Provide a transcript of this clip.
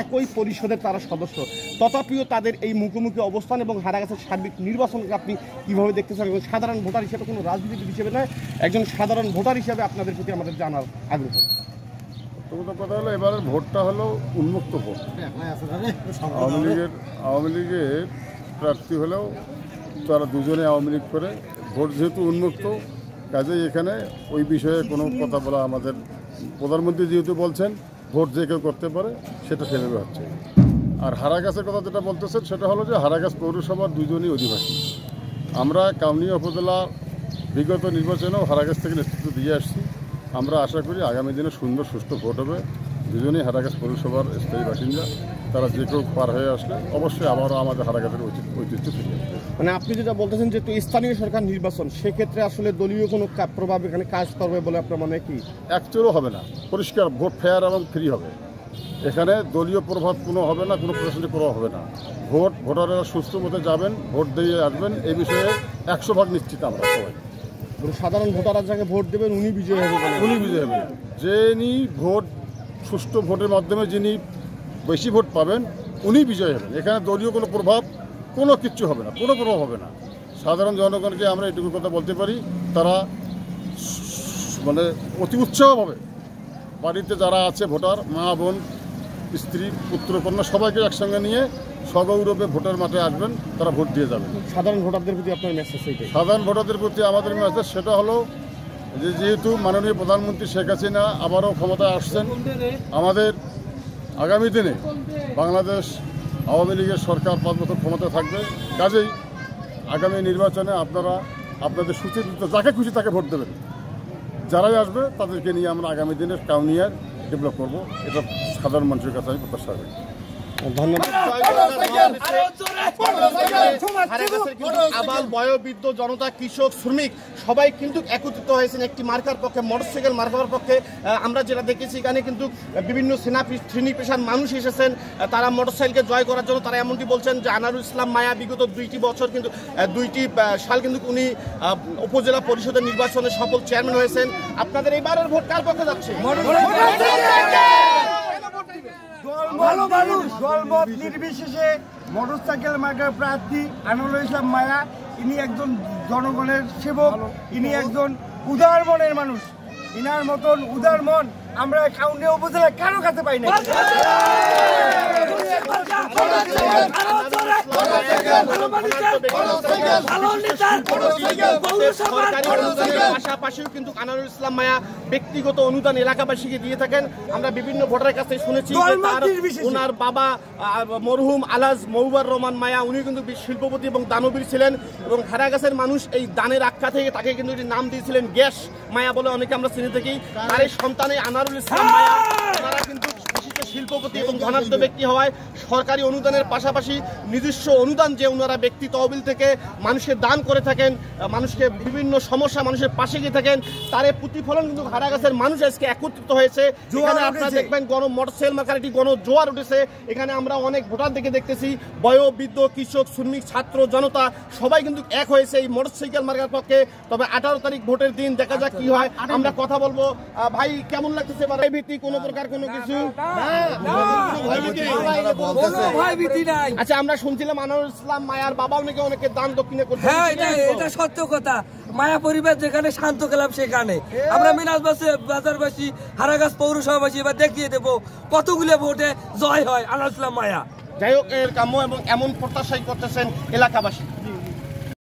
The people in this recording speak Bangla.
একই পরিষদের তারা সদস্য, তথাপিও তাদের এই মুখোমুখি অবস্থান এবং হারাগাছের সার্বিক নির্বাচনকে আপনি কীভাবে দেখতেছেন? এবং সাধারণ ভোটার হিসেবে, কোনো রাজনীতিবিদ হিসেবে নয়, একজন সাধারণ ভোটার হিসেবে আপনাদের প্রতি আমাদের জানার আগ্রহ। প্রথম কথা হলো, এবারের ভোটটা হলো উন্মুক্ত ভোট। আওয়ামী লীগের প্রার্থী হলেও তারা দুজনে আওয়ামী লীগ করে, ভোট যেহেতু উন্মুক্ত, কাজেই এখানে ওই বিষয়ে কোনো কথা বলা, আমাদের প্রধানমন্ত্রী যেহেতু বলছেন ভোট যে কেউ করতে পারে, সেটা সেভাবে হচ্ছে। আর হারাগাছের কথা যেটা বলতেছেন সেটা হলো যে হারাগাছ পৌরসভার দুজনই অধিবাসী। আমরা কাউনিয়া উপজেলা বিগত নির্বাচনেও হারাগাছ থেকে নেতৃত্ব দিয়ে আসছি। আমরা আশা করি আগামী দিনে সুন্দর সুষ্ঠু ভোট হবে। দুজনেই হারাগাছ পৌরসভার স্থায়ী বাসিন্দা, তারা যে কেউ পার হয়ে আসলে অবশ্যই আবারও আমাদের হারাগাছের ঐতিহ্য ফিরে আসবে। মানে আপনি যেটা বলতেছেন যে স্থানীয় সরকার নির্বাচন, সেক্ষেত্রে আসলে দলীয় কোনো প্রভাব এখানে কাজ করবে বলে আপনার মনে হয় কি? একচুরও হবে না, পরিষ্কার ভোট ফেয়ার এবং ফ্রি হবে। এখানে দলীয় প্রভাব কোনো হবে না, কোনো প্রশাসনিক প্রভাব হবে না। ভোটাররা সুস্থ মতো যাবেন, ভোট দিয়ে আসবেন, এই বিষয়ে 100% নিশ্চিত আমরা সবাই। সাধারণ ভোটাররা যাকে ভোট দেবেন উনি বিজয়ী হবেন। উনি বিজয়ী হবেন। যিনি ভোট, সুষ্ঠু ভোটের মাধ্যমে যিনি বেশি ভোট পাবেন উনি বিজয়ী হবেন। এখানে দলীয় কোনো প্রভাব, কোনো কিচ্ছু হবে না, কোনো প্রভাব হবে না। সাধারণ জনগণকে আমরা এটুকু কথা বলতে পারি, তারা মানে অতি উৎসাহভাবে বাড়িতে যারা আছে ভোটার, মা বোন, স্ত্রী, পুত্র, কন্যা সবাইকে একসঙ্গে নিয়ে সগৌরবে ভোটার মাঠে আসবেন, তারা ভোট দিয়ে যাবেন। সাধারণ ভোটারদের প্রতি আপনার মেসেজ? সাধারণ ভোটারদের প্রতি আমাদের মেসেজ সেটা হলো যে, যেহেতু মাননীয় প্রধানমন্ত্রী শেখ হাসিনা আবারও ক্ষমতায় আসছেন, আমাদের আগামী দিনে বাংলাদেশ আওয়ামী লীগের সরকার 5 বছর ক্ষমতায় থাকবে। কাজেই আগামী নির্বাচনে আপনারা আপনাদের সুচিন্তিত যাকে খুশি তাকে ভোট দেবেন। যারাই আসবে তাদেরকে নিয়ে আমরা আগামী দিনে কাউনিয়ার ডেভেলপ করব, এটা সাধারণ মানুষের কাছে আমি প্রত্যাশা করি। ধন্যবাদ। আবাল, বয়োবৃদ্ধ, জনতা, কৃষক, শ্রমিক সবাই কিন্তু একত্রিত হয়েছেন একটি মার্কার পক্ষে, মোটরসাইকেল মার্কার পক্ষে। আমরা যেটা দেখেছি এখানে কিন্তু বিভিন্ন শ্রেণী পেশার মানুষ এসেছেন, তারা মোটরসাইকেলকে জয় করার জন্য। তারা এমনটি বলছেন যে আনারুল ইসলাম মায়া বিগত 2টি বছর কিন্তু 2টি সাল কিন্তু উনি উপজেলা পরিষদের নির্বাচনে সফল চেয়ারম্যান হয়েছেন। আপনাদের এইবারের ভোট কার পক্ষে যাচ্ছে? দলমত নির্বিশেষে মোটরসাইকেল মার্কার প্রার্থী আনারুল ইসলাম মায়া, ইনি একজন জনগণের সেবক, ইনি একজন উদার মনের মানুষ। ইনার মতন উদার মন আমরা কাউনিয়া উপজেলায় কারো কাছে পাই না। পাশাপাশিও কিন্তু আনারুল ইসলাম মায়া ব্যক্তিগত অনুদান এলাকাবাসীকে দিয়ে থাকেন। আমরা বিভিন্ন ভোটারের কাছে শুনেছি ওনার বাবা মরহুম আলাজ মৌবার রহমান মায়া, উনি কিন্তু শিল্পপতি এবং দানবীর ছিলেন, এবং হারাগাছের মানুষ এই দানের আখ্যা থেকে তাকে কিন্তু নাম দিয়েছিলেন গ্যাস মায়া বলে অনেকে আমরা চিনে থাকি। তার এই সন্তানে আনারুল ইসলাম মায়া, তারা কিন্তু শিল্পপতি এবং ধনাঢ্য ব্যক্তি হওয়ায় সরকারি অনুদানের পাশাপাশি নিজস্ব অনুদান যে ওনারা ব্যক্তি তহবিল থেকে মানুষের দান করে থাকেন, মানুষকে বিভিন্ন সমস্যা মানুষের পাশে গিয়ে থাকেন, তার প্রতিফলন কিন্তু হারাগাছের মানুষ আজকে একত্রিত হয়েছে। এখানে আপনারা দেখবেন মোটরসাইকেল মার্কার একটি জোয়ার উঠেছে। এখানে আমরা অনেক ভোটার দেখতেছি, বয়োবৃদ্ধ, কৃষক, শ্রমিক, ছাত্র, জনতা সবাই কিন্তু এক হয়েছে এই মোটরসাইকেল মার্কার পক্ষে। তবে 18 তারিখ ভোটের দিন, দেখা যাক কি হয়। আমরা কথা বলবো। ভাই, কেমন লাগতেছে? ভীতি কোনো প্রকার কোনো কিছু? আচ্ছা, আমরা শুনছিলাম আনারুল ইসলাম মায়ার বাবাও নাকি অনেকে দান দক্ষিণে করছে। হ্যাঁ, এটা সত্য কথা। মায়া পরিবার যেখানে শান্ত গেলাম সেখানে আমরা মিনাজবাসী, হারাগাছ পৌরসভাবাসী এবার দেখিয়ে দেবো কতগুলো ভোটে জয় হয় আনারুল ইসলাম মায়া। যাই হোক, এর কাম্য এবং এমন প্রত্যাশাই করতেছেন এলাকাবাসী।